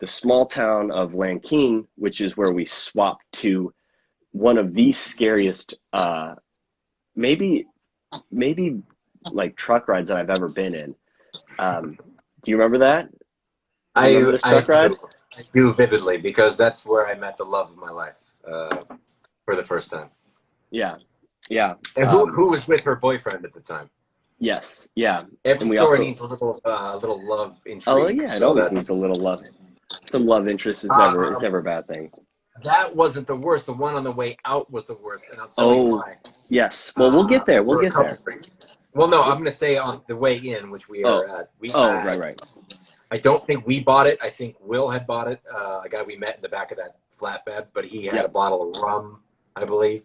the small town of Lankeen, which is where we swapped to one of the scariest, maybe maybe like truck rides that I've ever been in. Do you remember that? Remember this I truck ride? do. I do vividly because that's where I met the love of my life for the first time. Yeah, yeah. And who was with her boyfriend at the time? Yes, yeah. Every And we story also, needs a little love oh intrigue. yeah, it So always that's needs a little love. Some love interest is um, never a bad thing. that wasn't the worst. The one on the way out was the worst, and I'll tell you Oh, why. yes. Well, we'll get there. We'll For a get couple there. reasons. Well, no, I'm We'll, going to say on the way in, which we oh, are at, we oh, right, had. right. I don't think we bought it. I think Will had bought it. A guy we met in the back of that flatbed, but he had a Yep. bottle of rum, I believe,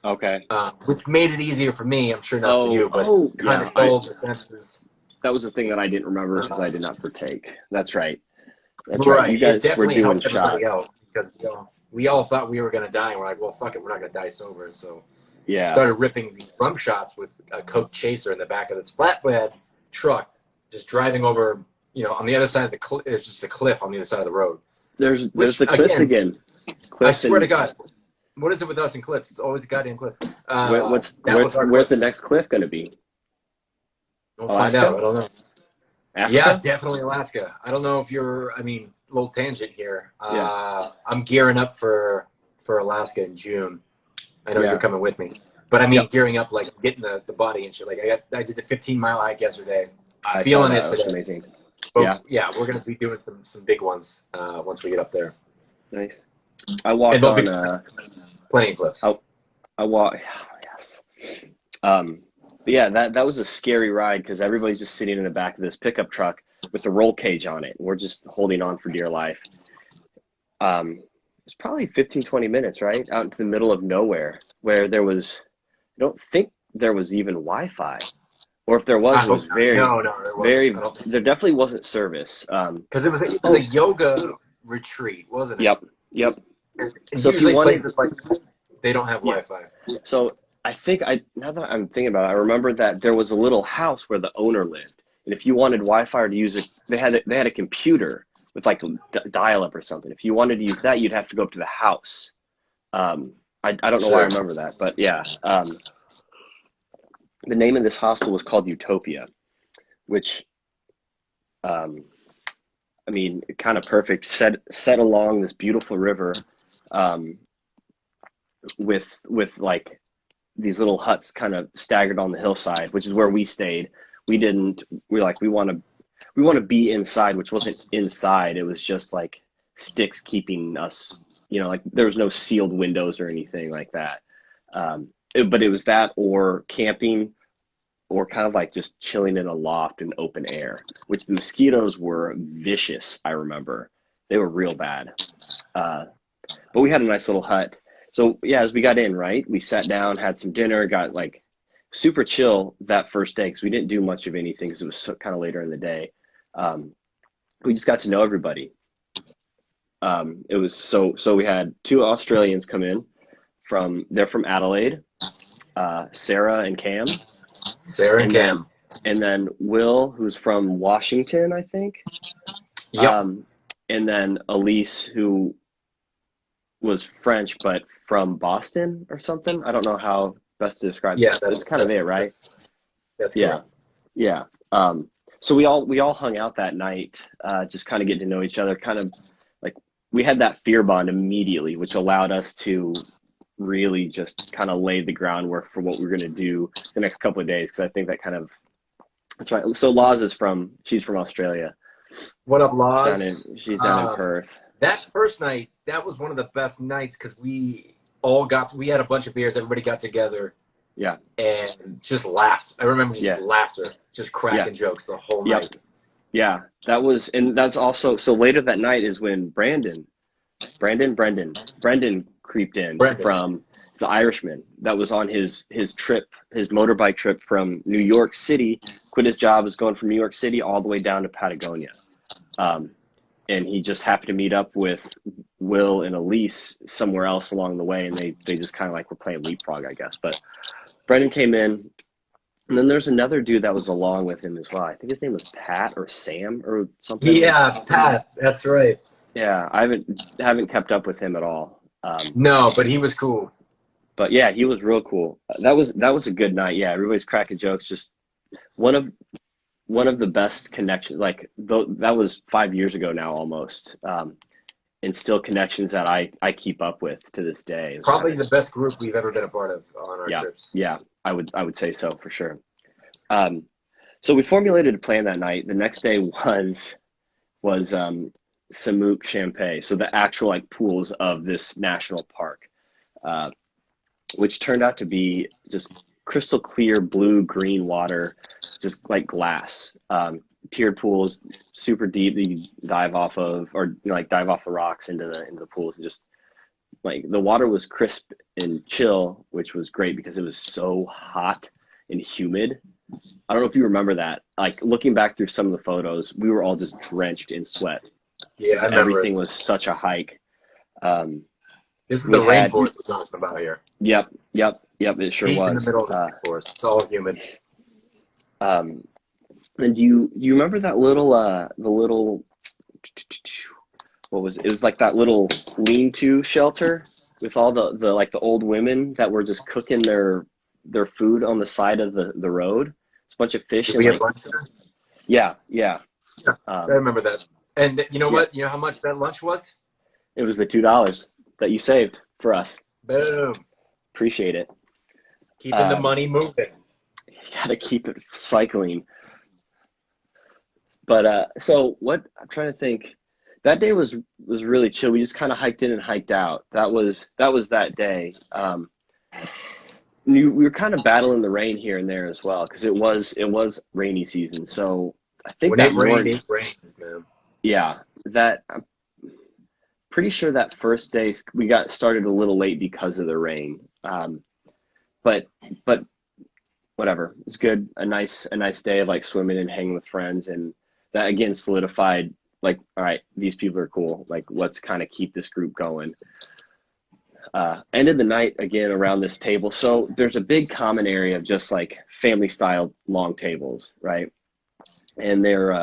Okay. which made it easier for me. I'm sure not for Oh, you, but oh, kind yeah. of dulled the senses. That was the thing that I didn't remember because I Uh, did not partake. That's right. That's right. You right. It guys were definitely doing helped everybody shots. out because we all thought we were going to die, and we're like, well, fuck it, we're not going to die sober. So Yeah. started ripping these rum shots with a Coke chaser in the back of this flatbed truck, just driving over. On the other side of the cliff, it's just a cliff on the other side of the road. There's Which the cliffs again, again. I Cliffs swear to and God, what is it with us and cliffs? It's always a goddamn cliff. That was our where's cliff. the next cliff going to be? We'll find out. Alaska? I don't know. Yeah, Africa? definitely Alaska. I don't know if you're. I mean, little tangent here. Yeah. I'm gearing up for Alaska in June. I know you're Yeah. coming with me, but I mean, Yep. gearing up like getting the body and shit. Like I did the 15-mile hike yesterday. I saw Feeling that. it That was today. amazing. But Yeah. yeah, we're gonna be doing some big ones once we get up there, Nice. I and walked they'll be on playing cliffs. I I walk yes. But yeah, that was a scary ride because everybody's just sitting in the back of this pickup truck with the roll cage on it. And we're just holding on for dear life. It's probably 15, 20 minutes, right? Out into the middle of nowhere where I don't think there was even Wi-Fi. Or if there I was, it was hope not. very, No, no, there wasn't. I very, don't think there definitely wasn't service. because it was a Oh, yoga retreat, wasn't it? yep, yep. And So if you usually wanted, places like they don't have yeah. Wi-Fi. So now that I'm thinking about it, I remember that there was a little house where the owner lived. And if you wanted Wi-Fi to use it, they had a computer with like a dial-up or something. If you wanted to use that, you'd have to go up to the house. I don't know why I Sure. remember that, but yeah. The name of this hostel was called Utopia, which um, I mean, kind of perfect. Set along this beautiful river, um, with like these little huts kind of staggered on the hillside, which is where we stayed. We didn't. We like we want to be inside, which wasn't inside. It was just like sticks keeping us. Like there was no sealed windows or anything like that. But it was that or camping or kind of like just chilling in a loft in open air, which the mosquitoes were vicious. I remember they were real bad. Uh, but we had a nice little hut. So yeah, as we got in, right, we sat down, had some dinner, got like super chill that first day because we didn't do much of anything because it was so, kind of later in the day. Um, we just got to know everybody. It was so we had two Australians come in they're from Adelaide, Sarah and Cam, Sarah and and then Cam. Will, who's from Washington, I think, Yep. um, and then Elise, who was French but from Boston or something. I don't know how best to describe. Yeah, That's that's kind of it, that's right? that's Yeah, correct. yeah. So we all hung out that night, just kind of getting to know each other. Kind of like we had that fear bond immediately, which allowed us to really just kind of lay the groundwork for what we're going to do the next couple of days. Because I think that kind of that's right. So Laz she's from Australia. What up, Laws? She's down in Perth. That first night, that was one of the best nights because we had a bunch of beers, everybody got together Yeah, and just laughed. I remember just yeah, laughter, just yeah, cracking jokes the whole yep, night. yeah. And that's also so later that night is when Brendan creeped in Brendan. from the Irishman that was on his trip, his motorbike trip from New York City. Quit his job, was going from New York City all the way down to Patagonia. Um, and he just happened to meet up with Will and Elise somewhere else along the way, and they just kind of like were playing leapfrog, I guess. But Brendan came in, and then there's another dude that was along with him as well. I think his name was Pat or Sam or something. Yeah, Pat, that's right. Yeah, I haven't kept up with him at all. No, but he was cool. But yeah, he was real cool. That was a good night. Yeah, everybody's cracking jokes. Just one of one of the best connections. Like that was 5 years ago now, almost. And still connections that I keep up with to this day. It was kind Probably of the best group we've ever been a part of on our yeah, trips. yeah. I would say so for sure. Um, so we formulated a plan that night. The next day was Samook Champagne, so the actual like pools of this national park, uh, which turned out to be just crystal clear blue green water, just like glass. Tiered pools, super deep that you dive off of, or like dive off the rocks into the pools, and just like the water was crisp and chill, which was great because it was so hot and humid. I don't know if you remember that. Like looking back through some of the photos, we were all just drenched in sweat Yeah, because I remember everything it. was such a hike. Um, This is the we had, rainforest we're talking about here. yep, yep, yep, it sure Deep in the was. middle of the rainforest. It's all humid. Um, and do you remember that little, the little, what was it? It was like that little lean-to shelter with all the like the old women that were just cooking their food on the side of the road. It's a bunch of fish Did and we have like lunch there? yeah, yeah. Yeah, I Um, remember that. And you know yeah, what? You know how much that lunch was? it was the $2 that you saved for us. Boom. Appreciate it. Keeping the Um, money moving. Gotta keep it cycling. But so what I'm trying to think. That day was really chill. We just kind of hiked in and hiked out. That was that day. We were kind of battling the rain here and there as well because it was rainy season. So I think When that it morning, rains, man. yeah, that I'm pretty sure that first day we got started a little late because of the rain. But but whatever, it was good. A nice day of like swimming and hanging with friends, and that again solidified like, all right, these people are cool. Like let's kind of keep this group going. Ended the night again around this table. So there's a big common area of just like family style long tables, right? And they're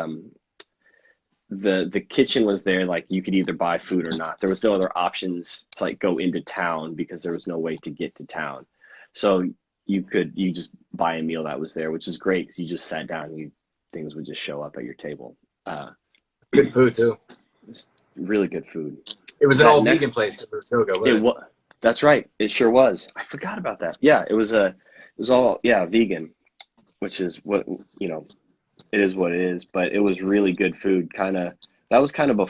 the kitchen was there, like you could either buy food or not. There was no other options to like go into town because there was no way to get to town. So you just buy a meal that was there, which is great because you just sat down and things would just show up at your table. Uh, Good food too. it's really good food. It was an That all vegan next place because there was yoga, it wasn't it? was That's right. It sure was. I forgot about that. Yeah, it was all yeah vegan, which is what you know it is what it is. But it was really good food. Kind of that was kind of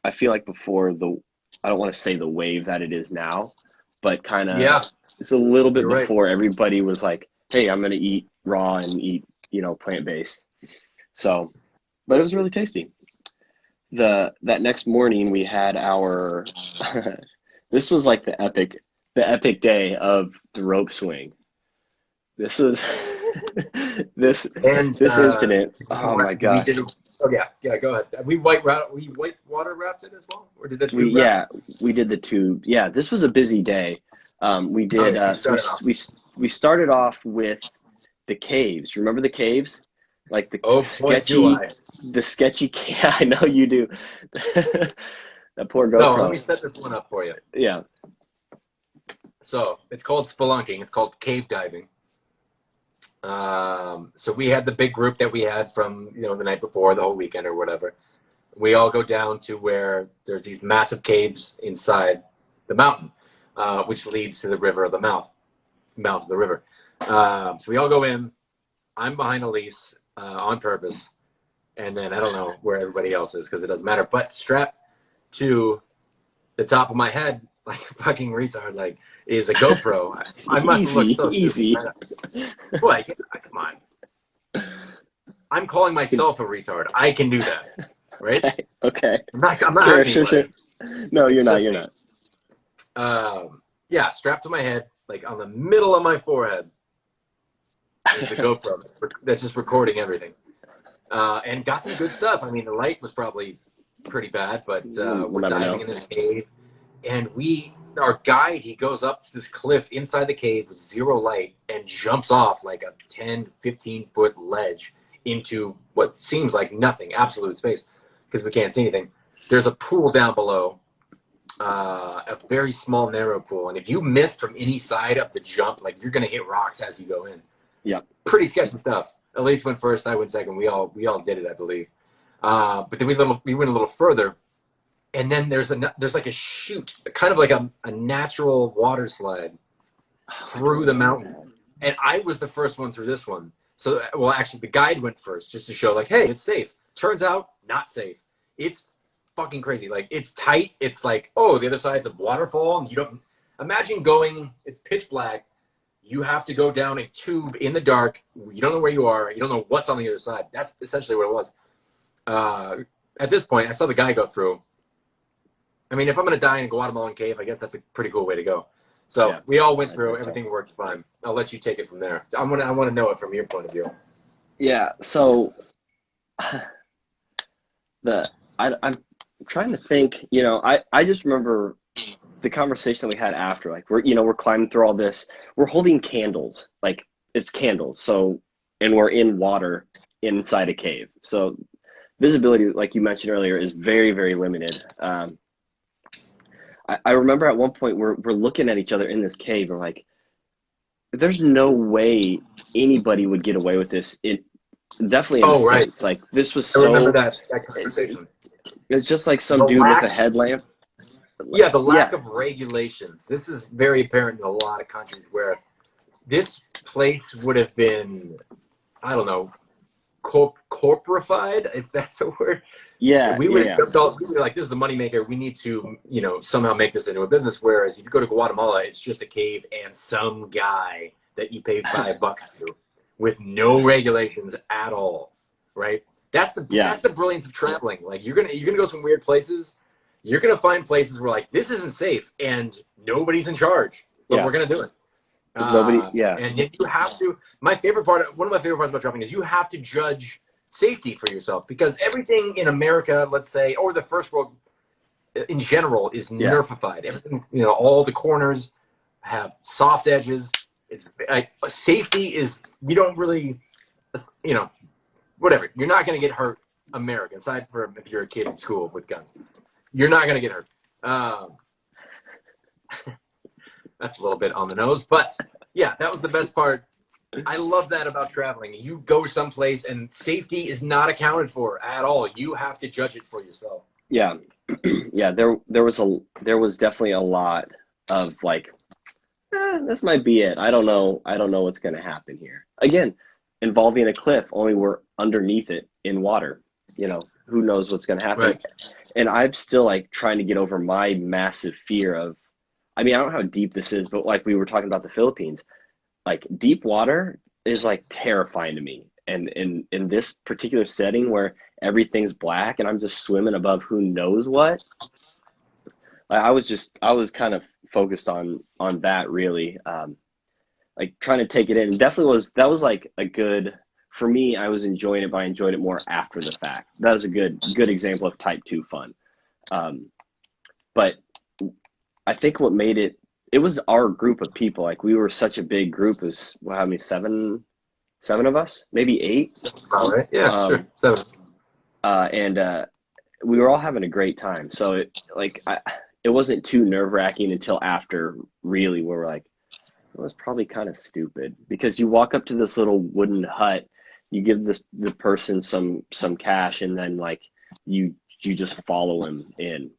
I feel like before the I don't want to say the wave that it is now, but kind of Yeah, it's a little bit you're right. before everybody was like, hey, I'm gonna eat raw and eat plant based. So, but it was really tasty. The That next morning we had our this was like the epic day of the rope swing. This is this And this incident. you know Oh my what? We gosh. did. Oh yeah, yeah. Go ahead. We white water wrapped it as well, or did the We tube wrap Yeah, it? we did the tube. Yeah, this was a busy day. We Oh did yeah, you so we started off. we started off with the caves. Remember the caves? Like Oh boy, do I. the sketchy I know you do. That poor So let me GoPro. set this one up for you. Yeah. So it's called spelunking. It's called cave diving. So we had the big group that we had from the night before, the whole weekend or whatever. We all go down to where there's these massive caves inside the mountain, which leads to the river of the mouth of the river. So we all go in. I'm behind Elise on purpose, and then I don't know where everybody else is because it doesn't matter. But strapped to the top of my head, like a fucking retard, like is a GoPro. I must have looked Easy, so stupid. easy. Like, come on. I'm calling myself a retard. I can do that, right? Okay, okay. I'm not Sure, hurting sure, sure. anybody. No, you're It's not, just you're me. not. Yeah, strapped to my head, like on the middle of my forehead, is the GoPro that's just recording everything. And got some good stuff. I mean, the light was probably pretty bad, but We'll we're never diving know. in this cave, and our guide, he goes up to this cliff inside the cave with zero light and jumps off like a 10, 15-foot ledge into what seems like nothing, absolute space, because we can't see anything. there's a pool down below, a very small, narrow pool. And if you miss from any side of the jump, like you're going to hit rocks as you go in. Yep. Pretty sketchy stuff. Elise went first, I went second. We all did it, I believe. But then we went a little further, and then there's like a chute, kind of like a natural water slide through the mountain. And I was the first one through this one. So, well, actually, the guide went first just to show, like, hey, it's safe. Turns out, not safe. It's fucking crazy. Like, it's tight. It's like, oh, the other side's a waterfall, and you don't imagine going. It's pitch black. You have to go down a tube in the dark. You don't know where you are. You don't know what's on the other side. That's essentially what it was. At this point, I saw the guy go through. I mean, if I'm going to die in a Guatemalan cave, I guess that's a pretty cool way to go. So yeah, we all went through. Everything worked fine. I'll let you take it from there. I want to know it from your point of view. Yeah. So I'm trying to think. You know, I just remember the conversation that we had after. Like we're climbing through all this. We're holding candles. Like it's candles. So and we're in water inside a cave. So visibility, like you mentioned earlier, is very, very limited. I remember at one point we're looking at each other in this cave and we're like, there's no way anybody would get away with this. It definitely in the States. Like this was so. I remember that conversation. It's just like some dude with a headlamp. Yeah, the lack of regulations. This is very apparent in a lot of countries where this place would have been, I don't know, corporified, if that's a word. Yeah, we would be like, this is a moneymaker. We need to, somehow make this into a business. Whereas if you go to Guatemala, it's just a cave and some guy that you pay $5 to, with no regulations at all, right? That's the brilliance of traveling. Like you're gonna go some weird places. You're gonna find places where like this isn't safe and nobody's in charge, but we're gonna do it. And yet you have to. One of my favorite parts about traveling is you have to judge safety for yourself, because everything in America, let's say, or the first world in general, is nerfified. Everything's, all the corners have soft edges. It's like safety is, you don't really, whatever. You're not going to get hurt, America, aside from if you're a kid in school with guns. You're not going to get hurt. That's a little bit on the nose, but yeah, that was the best part. I love that about traveling. You go someplace and safety is not accounted for at all. You have to judge it for yourself. Yeah. Yeah. There was definitely a lot of like, this might be it. I don't know what's going to happen here. Again, involving a cliff, only we're underneath it in water. Who knows what's going to happen. Right. And I'm still like trying to get over my massive fear of, I mean, I don't know how deep this is, but like we were talking about the Philippines, like deep water is like terrifying to me. And in this particular setting where everything's black and I'm just swimming above who knows what, I was kind of focused on that really, like trying to take it in. And definitely that was like a good, for me, I was enjoying it, but I enjoyed it more after the fact. That was a good example of type 2 fun. But I think what made it was our group of people. Like we were such a big group. It was, how many, seven of us, maybe 8. All right. Yeah, sure. 7. And we were all having a great time. So it wasn't too nerve wracking until after, really, where we're like, it was probably kind of stupid, because you walk up to this little wooden hut, you give the person some cash, and then like you just follow him in.